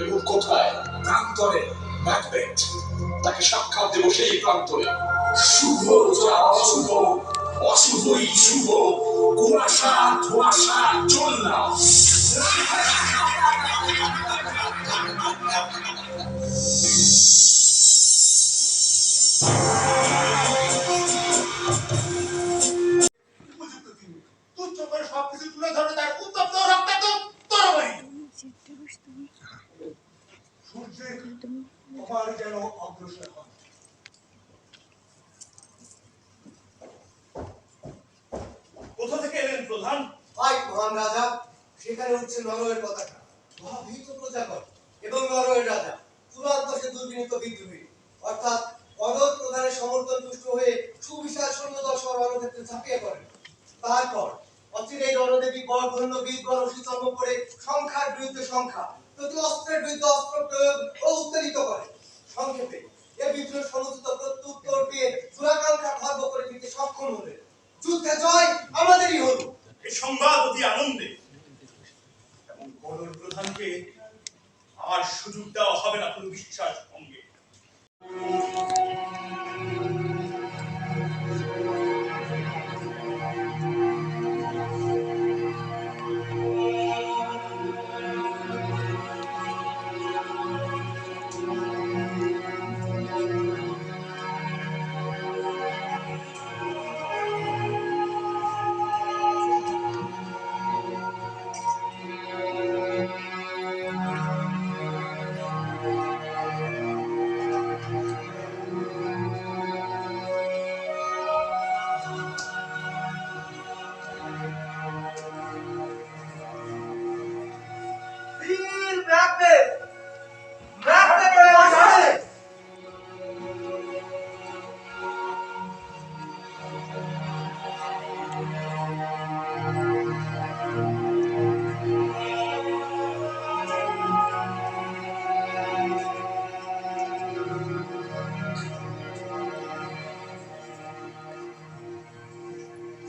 এবং কোথায়? প্রান্তরে ম্যাকবেথ। তাকে সাক্ষাৎ দেব সেই প্রান্তরে। শুভ যা অশুভ, অশুভই শুভ, কুয়াশা ধোঁয়াশা চল না। সবকিছু তুলে ধরে তার উত্তপ্ত রক্তাক্ত তরবারি। সূর্যের কপাল যেন অগ্রসর হয়। কোথা থেকে এলেন প্রধান? ভাই মহান রাজা, সেখানে উঠছে নরওয়ের পতাকা। মহাভীত প্রজাগণ এবং নরওয়ের রাজা চূড়ান্ত সে দুর্বিনীত বিদ্রোহী, অর্থাৎ অদর প্রধানের সমর্থন তুষ্ট হয়ে সুবিশাল সৈন্যদল সহ রণক্ষেত্রে ঝাঁপিয়ে পড়েন। তারপর অচিরেই রণদেবী বরধন্য বীরগণ অসিচর্ম করে সংখ্যার বিরুদ্ধে সংখ্যা, প্রতি অস্ত্রের বিরুদ্ধে অস্ত্র প্রয়োগ ও উত্তেজিত করে। সংক্ষেপে এ বিদ্রোহ সমুচিত প্রত্যুত্তর দিয়ে চূড়াকাঙ্ক্ষা খর্ব করে দিতে সক্ষম হলে যুদ্ধে জয় আমাদেরই হল। এই সংবাদ অতি আনন্দে, এবং বদর প্রধানকে আর সুযোগ দেওয়া হবে না কোনো বিশ্বাস ভঙ্গে।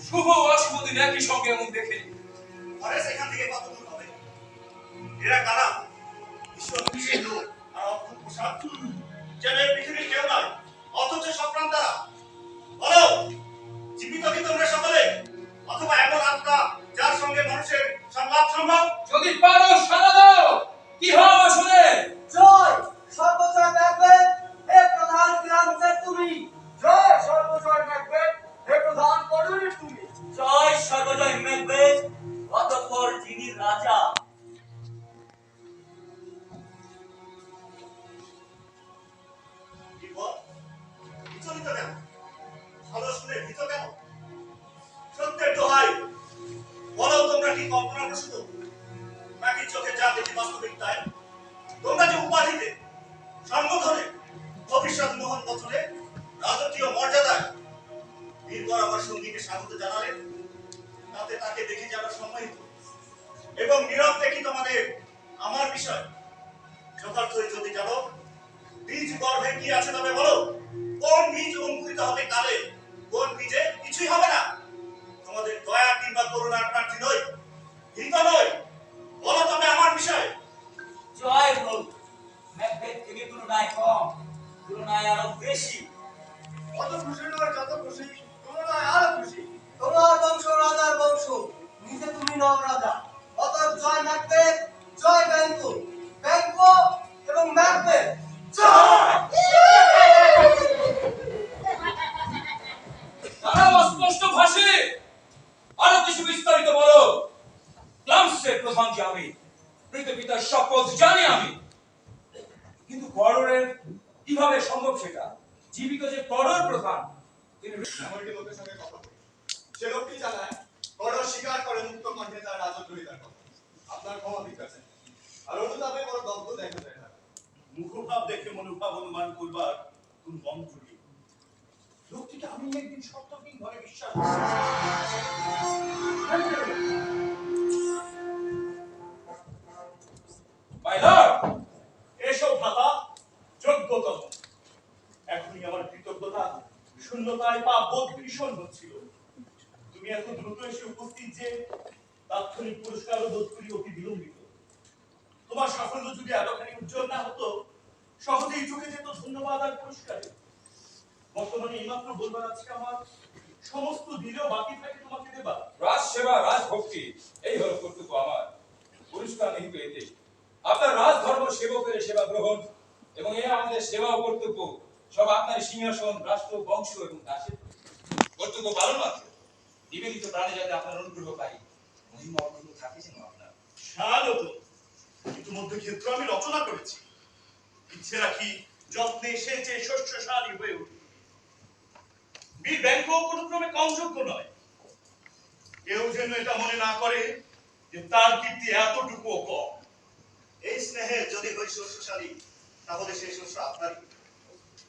শুভ অশুভ দিন একই সঙ্গে এমন দেখে আরে সেখান থেকে কত দূর হবে? এরা কারা? ঈশ্বর বিশেষ লোক আর অদ্ভুত পোশাক, যেন এই পৃথিবীর কেউ নয়, অথচ সপ্রাণ তারা। বলো, জীবিত কি তোমরা সকলে, অথবা এমন আত্মা যার সঙ্গে মানুষের সংলাপ সম্ভব? যদি পারো সারা দাও, কি হবে শুনে? জয় সর্বজয় ম্যাকবেথ, হে প্রধান গ্রামসের তুমি। জয় সর্বজয় ম্যাকবেথ, হে প্রধান কর্ণের তুমি। জয় সর্বজয় ম্যাকবেথ, অতঃপর যিনি রাজা। বিপদ বিচলিত কেন? ভালো শুনে ভীত কেন? সত্যের দোহাই, বলো তোমরা কি কল্পনাপ্রসূত, নাকি চোখে যা দেখি বাস্তবিক তাই? তোমরা যে উপাধিতে, সংগঠনে, ভবিষ্যৎ মোহন বচনে, রাজকীয় মর্যাদায় বীরবর আমার সঙ্গীকে স্বাগত জানালেন, তাতে তাকে দেখে যেন সম্মানিত এবং নীরব দেখি তোমাদের আমার বিষয় যথার্থই যদি জানো, বীজ গর্ভে কি আছে তবে বলো, কোন বীজ অঙ্কুরিত হবে কালে, কোন বীজে কিছুই হবে না। তোমাদের দয়া কিংবা করুণার প্রার্থী নই, ভীত নই, বলো তবে আমার বিষয়। জয় হোক, ম্যাকবেথ থেকে তুলনায় কম, তুলনায় আরো বেশি। অত খুশি নয় যত খুশি, তুলনায় আরো খুশি। তোমার বংশ রাজার বংশ, নিজে তুমি নও রাজা। অতএব জয় ম্যাকবেথ, জয় ব্যাংকো, ব্যাংকো এবং ম্যাকবেথ জয়। তারা অস্পষ্ট ভাষে আরো কিছু বিস্তারিত বলো। গ্লামসের প্রধান যে আমি, মৃত পিতার শপথ জানি আমি, কিন্তু গড়রের কিভাবে সম্ভব সেটা? জীবিত যে গড়র প্রধান, তিনি এমনটি লোকের সঙ্গে কথা বলি, সে লোকটি জানায় গড় স্বীকার করে মুক্ত কণ্ঠে তার রাজদ্রোহিতার কথা। আপনার ক্ষমা বিকাশে আর অনুতাপে বড় দগ্ধ দেখা যায় না। মুখভাব দেখে মনোভাব অনুমান করবার কোন মন্ত্র নেই। লোকটিকে আমি একদিন সত্যহীন ভাবে বিশ্বাস এসব ভাতা যোগ্যতম। এখনই আমার কৃতজ্ঞতা শূন্যতায় পা বোধ ভীষণ হচ্ছিল। তুমি এত দ্রুত এসে উপস্থিত যে তাৎক্ষণিক পুরস্কার বোধ করি অতি বিলম্বিত। তোমার সাফল্য যদি এতখানি উজ্জ্বল না হতো সহজেই চোখে যেত ধন্যবাদ আর পুরস্কারে। বর্তমানে এইমাত্র বলবার আজকে আমার সমস্ত দিনও বাকি থাকে তোমাকে দেবা। রাজ সেবা রাজভক্তি এই হলো কর্তব্য আমার। পুরস্কার নিহিত এতে। আপনার রাজধর্ম সেবকের সেবা গ্রহণ এবং এ আমাদের সেবা ও কর্তব্য সব আপনার সিংহাসন রাষ্ট্র বংশ এবং দাসের কর্তব্য পালন মাত্র। নিবেদিত প্রাণে যাতে আপনার অনুগ্রহ পাই মহিমা অনন্ত থাকে যেন আপনার। স্বাগত। ইতিমধ্যে ক্ষেত্র আমি রচনা করেছি। ইচ্ছে রাখি যত্নে সেচে শস্যশালী হয়ে উঠি। বীর ব্যাংক কোনো ক্রমে কম যোগ্য নয়। কেউ যেন এটা মনে না করে যে তার কীর্তি এতটুকুও কম। এই স্নেহের যদি হই শস্যশালী তাহলে সেই শস্য আপনারই।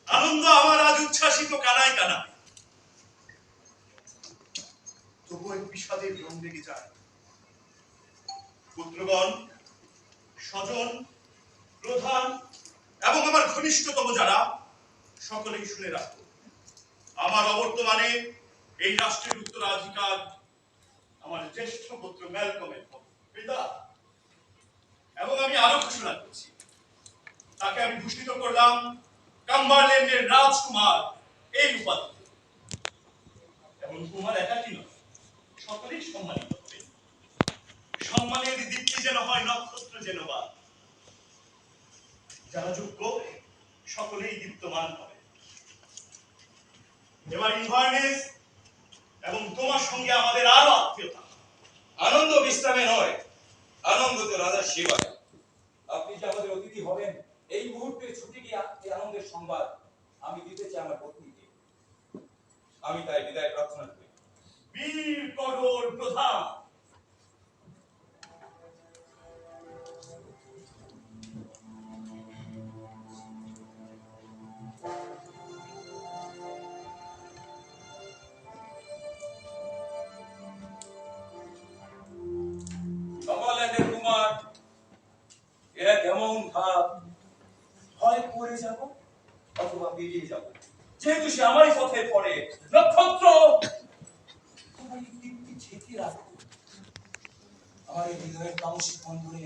আনন্দ আমার আজ উচ্ছ্বাসিত কানায় কানায়। তবুও এক বিষাদের রং লেগে যায়। পুত্রগণ, স্বজন, প্রধান এবং আমার ঘনিষ্ঠতম যারা সকলেই শুনে রাখো, আমার অবর্তমানে এই রাষ্ট্রের উত্তরাধিকার আমার জ্যেষ্ঠ পুত্র ম্যালকমের পিতা। এবং আমি আরো ঘোষণা করছি, তাকে আমি ভূষিত করলাম কাম্বারল্যান্ডের রাজকুমার এই উপাধিতে। এবং কুমার একাকি নয়, সকলেই সম্মানিত হবে। সম্মানের দীপ্তি যেন হয় নক্ষত্র যেন বা। যারা যোগ্য সকলেই দীপ্তমান হবে। এবার ইনভার্নেস এবং তোমার সঙ্গে আমাদের আরো আত্মীয়তা। আনন্দ বিশ্রামে নয়, আনন্দ তো রাজার সেবায়। আপনি যে আমাদের অতিথি হবেন এই মুহূর্তে ছুটি গিয়ে এই আনন্দের সংবাদ আমি দিতে চাই আমার পত্নীকে। আমি তাই বিদায় প্রার্থনা করি। বীর কঠোর প্রধান। কাম্বারল্যান্ডের কুমার, এরা কেমন ভাব, হয় পড়ে যাব অথবা বেরিয়ে যাব। যেহেতু সে আমারই পথে পড়ে, নক্ষত্র তোমার এই দীপ্তি ঝেঁকে রাখো। আমার এই হৃদয়ের তামসিক বন্ধনে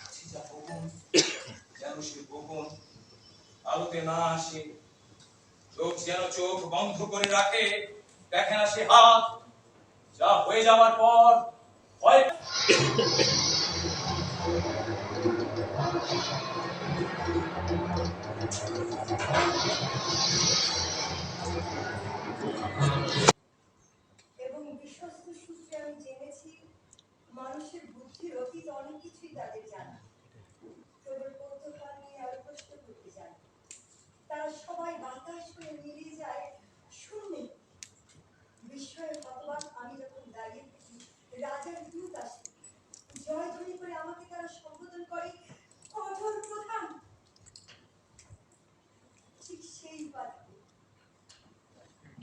আছে যা গোপন, যেন সে গোপন আলোতে না আসে। চোখ যেন চোখ বন্ধ করে রাখে, দেখে না সে হাত, যা হয়ে যাওয়ার পর হয়। এবং বিশ্বস্ত সূত্রে আমি জেনেছি মানুষের বুদ্ধির অতীত অনেক কিছুই তাদের জানা। কেবল কৌতূহল নিয়ে আরো প্রশ্ন করতে জানে। তারা সবাই বাতাস হয়ে মিলিয়ে যায় শূন্যে। বিস্ময়ে হতবাক আমি যখন দাঁড়িয়ে থাকি রাজার দূত আসে, জয়ধ্বনি করে আমাকে তারা সম্বোধন করে কঠোর প্রধান। ঠিক সেই বাক্য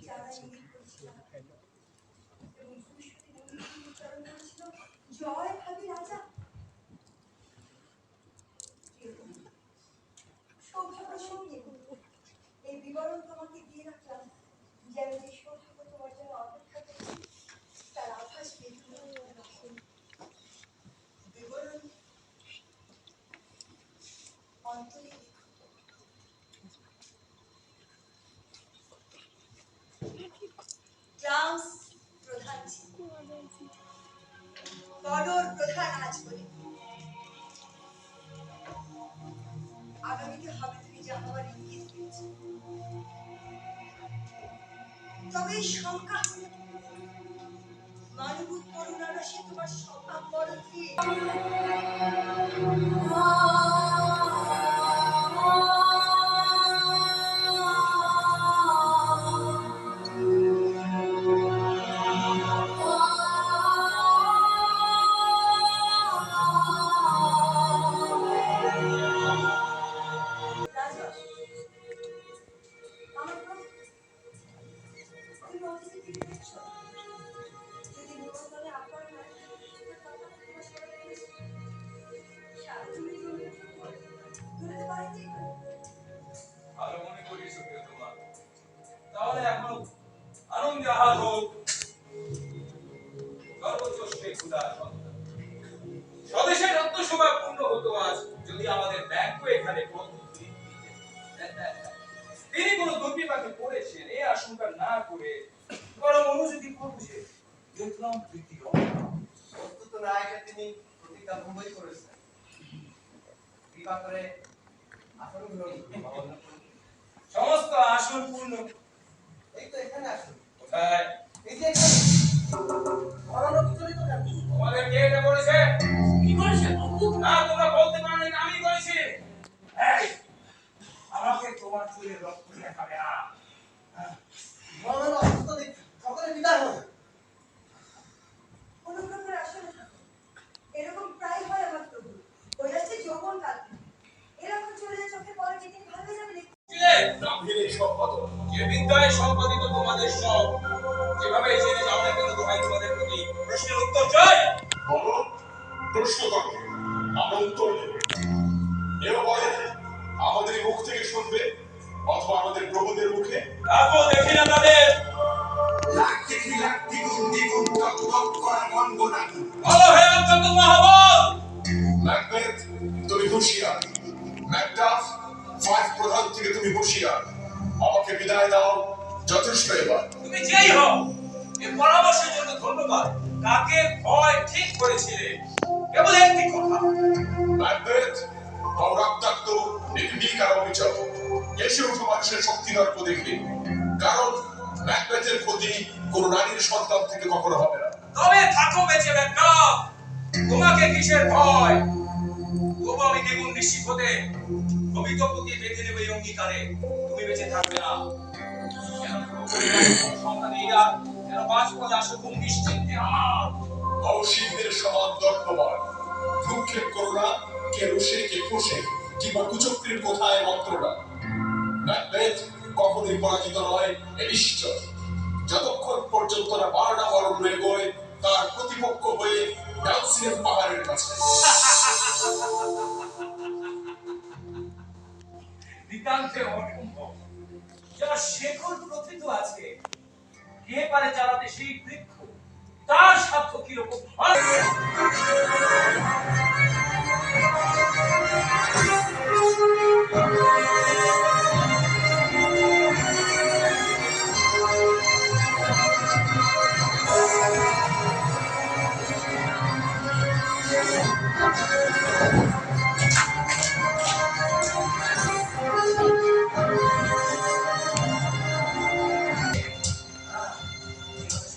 যারা ইঙ্গিত করেছিলাম এবং ভবিষ্যতে ইংরেজি উচ্চারণ করেছিল, জয় ভাবি রাজা। সৌভাগ্য সঙ্গে এই বিবরণ তোমাকে দিয়ে রাখলাম, যেন যে সৌভাগ্য তোমার জন্য অপেক্ষা করছে তার আভাস পেয়ে বিবরণ অন্তরে ক্লাস প্রধান ছিল, কঠোর প্রধান আজ বলে আগামীতে হবে তুমি যা হবার ইঙ্গিত পেয়েছি। তবে এই শঙ্কা মানবুত করুণা রসে তোমার স্বভাব বড় ধীর। রাজা, আমার তুমি অতিথি থেকে দেখছো যদি নিমন্ত্রণে আপনার নারী কথা তোমার স্মরণ করেছে সারা জীবন সুনাম প্রীতি হবে না। বস্তুত নায়কের তিনি প্রতিজ্ঞা ভঙ্গই করেছেন। কৃপা করে আসন গ্রহণ করুন। সমস্ত আসন পূর্ণ। এই তো এখানে আসুন। কোথায়? এই যে এখানে। ঘোরানো পিছনে তো যান। তোমাদের কে এটা বলেছে? কি করেছেন? না, তোমরা বলতে পারো না আমি করেছি। এই, আমাকে তোমার চুলের রক্ত দেখাবে না। মহামান্য অসুস্থ দিক সকলে বিদায় হন। অনুগ্রহ করে আসলে থাকুন। এরকম প্রায় হয় আমার প্রভু। কৈলাসে যৌবন কাল এরকম চলে চোখে পরে কি তিনি ভালো হয়ে যাবে দেখতে ছিলে? গাম্ভীর্যের সম্পাদন যে বিদ্যায় সম্পাদিত তোমাদের সব, যেভাবে জেনে যাও না কেন দোহাই তোমাদের প্রতি প্রশ্নের উত্তর চাই। বলো, প্রশ্ন করো, আমরা উত্তর দেব। এও বলে আমাদের মুখ থেকে শুনবে অথবা আমাদের প্রভুদের মুখে। রাখো, দেখি না তাদের। লাখ দেখি লাখ দ্বিগুণ দ্বিগুণ তক তক করা গন্ধ নাকি। বলো হে অত্যন্ত মহাবল। ম্যাকবেথ, তুমি হুঁশিয়ার। ম্যাকডাফ, 5 প্রধান থেকে তুমি হুঁশিয়ার। আমাকে বিদায় দাও, যথেষ্ট এবার। তুমি যেই হও, এই পরামর্শের জন্য ধন্যবাদ। কাকে ভয় ঠিক করেছিলে? কেবল একটি কথা। ম্যাকবেথ, হও রক্তাক্ত, নির্ভীক আর অবিচল। এসে উঠো মানুষের শক্তি দর্প দেখে। কারণ ম্যাকবেথের ক্ষতি কোন নারীর সন্তান থেকে কখনো হবে না। তবে থাকো বেঁচে ব্যাখ্যা। তোমাকে কিসের ভয়? তবু আমি দ্বিগুণ নিশ্চিত হতে ভবিতব্যকে বেঁধে নেব এই অঙ্গীকারে। তুমি বেঁচে থাকবে না। কেন সংখ্যা নেই আর যেন বাজপদ আসো খুব নিশ্চিন্তে আমার। অবশিদের সমান দর্পমান। ভ্রুক্ষেপ করো না, কে রুষে কে খুশে কিংবা কুচক্রির কোথায় মন্ত্রণা। ম্যাকবেথ কখনোই পরাজিত নয়, এ নিশ্চয়। যতক্ষণ পর্যন্ত না বারোটা অরণ্য এগোয় তার প্রতিপক্ষ হয়ে ডান্সিং পাহাড়ের কাছে। নিতান্তে অসম্ভব। যার শেকড় প্রথিত আছে, কে পারে চালাতে সেই বৃক্ষ? তার সাধ্য কিরকম?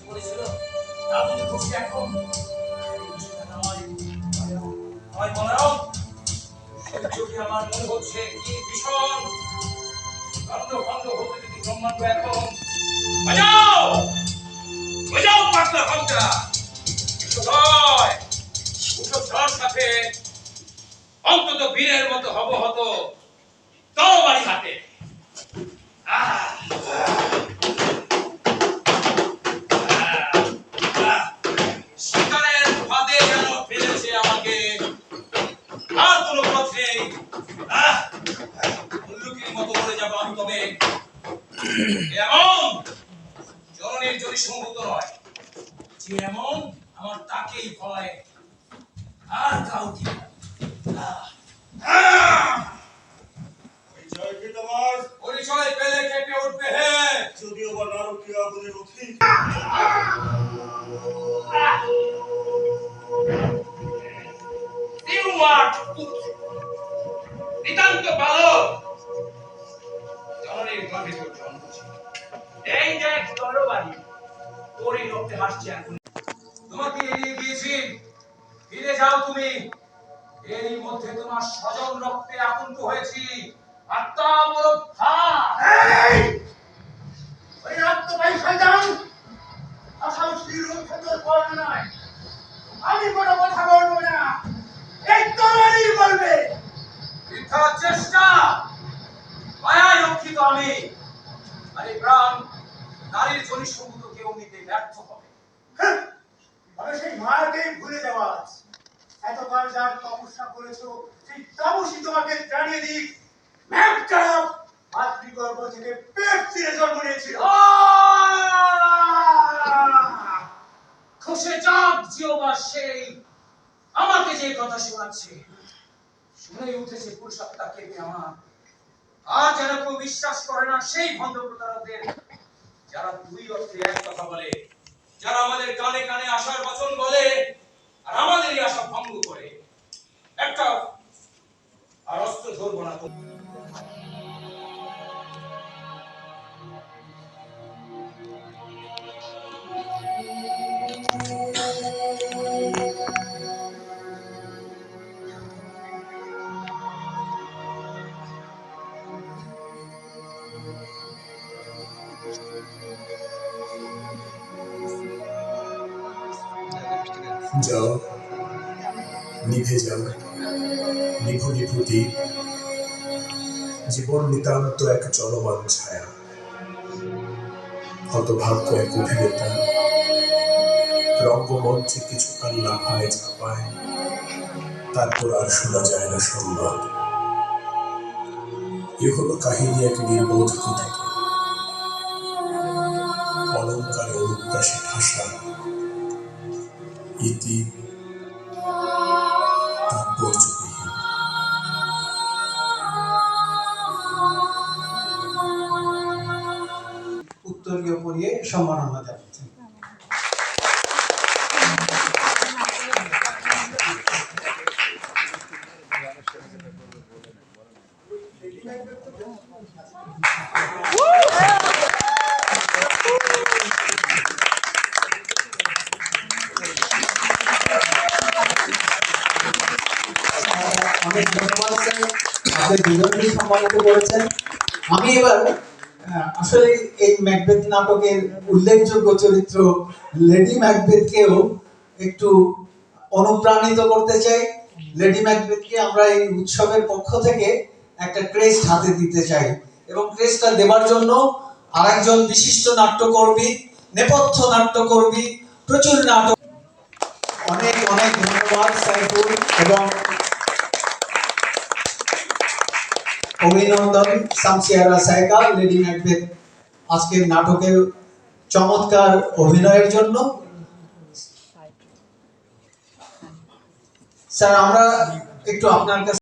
বলেছিল আপনি খুশি এখন হয় বলরাম, সূর্যকে আমার মনে হচ্ছে কি ভীষণ খন্ড খন্ড হতে যদি ব্রহ্মাণ্ড এখন বাজাও বাজাও পাতলা ঘন্টা উঠোয় উঠোর সাথে অন্তত বীরের মতো হব হতো তরবারি হাতে। শিকারের ফাঁদে যেন ফেলেছে আমাকে, আর কোনো পথ নেই। উল্লুকির মতো করে যাবো আমি তবে। এমন জননীর যদি সম্ভূত নয়, যে এমন আমার তাকেই ভয়, আর কাউকে পরিচয় কি তোমার? পরিচয় পেলে কেঁপে উঠবে হে। যদিও বা নারকীয় আগুনের অধীন। You are নিতান্ত বালক। জননীর গর্ভে তোর জন্ম ছিল। এই দেখ তরবারি তোরই রক্তে হাসছে এখন। তোমাকে এড়িয়ে গিয়েছি, ফিরে যাও তুমি। এরই মধ্যে তোমার স্বজন রক্তে আকুণ্ঠ হয়েছি। আত্মা বড় ওই রক্ত ভাই শয়তান, অসাহসীর মুখে তোর বর্ণ নয়। আমি কোনো কথা বলবো না, এই তরবারি বলবে। বৃথা চেষ্টা, মায়ায় রক্ষিত আমি। আরে প্রাণ নারীর জনিসম্মত কেউ নিতে ব্যর্থ হবে। আমি সেই মায়াকেই ভুলে যাওয়া আছে। এতকাল যার তপস্যা করেছো, সেই তপস্যি তোমাকে জানিয়ে দিক। ম্যাপচাপ মাতৃগর্ভ থেকে পেট চিরে জন্ম নিয়েছিল। খসে যাক জিওবা সেই আমাকে যে কথা শোনাচ্ছে। শুনেই উঠেছে পুরুষাত্মা কেঁপে আমার। আর যেন কেউ বিশ্বাস করে না সেই ভণ্ড প্রতারকদের, যারা দুই অর্থে এক কথা বলে। যারা আমাদের কানে কানে আশার বচন বলে আর আমাদেরই আশা ভঙ্গ করে, একটা আর অস্ত্র ধরবো না। যাও, নিভে যাও, নিভু নিভু দ্বীপ, জীবন নিতান্ত এক চলমান ছায়া। হতভাগ্য এক অভিনেতা রঙ্গমঞ্চে কিছুকাল লাফায় ঝাঁপায়, তারপর আর শোনা যায় না সংবাদ। এ হলো কাহিনী এক নির্বোধ কথিত, অলঙ্কারে অনুপ্রাসে ঠাসা, ইতি তাৎপর্যবিহীন। উত্তরীয় পরিয়ে সম্মাননা জানাচ্ছেন। অনেক ধন্যবাদ স্যার, আপনি দুজনকেই সম্মানিত করেছেন। আমি এবার আসলে এই ম্যাকবেথ নাটকের উল্লেখযোগ্য চরিত্র লেডি ম্যাকবেথকেও একটু অনুপ্রাণিত করতে চাই। লেডি ম্যাকবেথকে আমরা এই উৎসবের পক্ষ থেকে একটা ক্রেস্ট হাতে দিতে চাই, এবং ক্রেস্টটা দেওয়ার জন্য আরেকজন বিশিষ্ট নাট্যকর্মী, নেপথ্য নাট্যকর্মী, প্রচুর নাটক। অনেক অনেক ধন্যবাদ সাইফুল, এবং অভিনন্দন শামসিয়ারা সাইকা লেডি ম্যাকবেথ আজকের নাটকের চমৎকার অভিনয়ের জন্য। স্যার আমরা একটু আপনার কাছে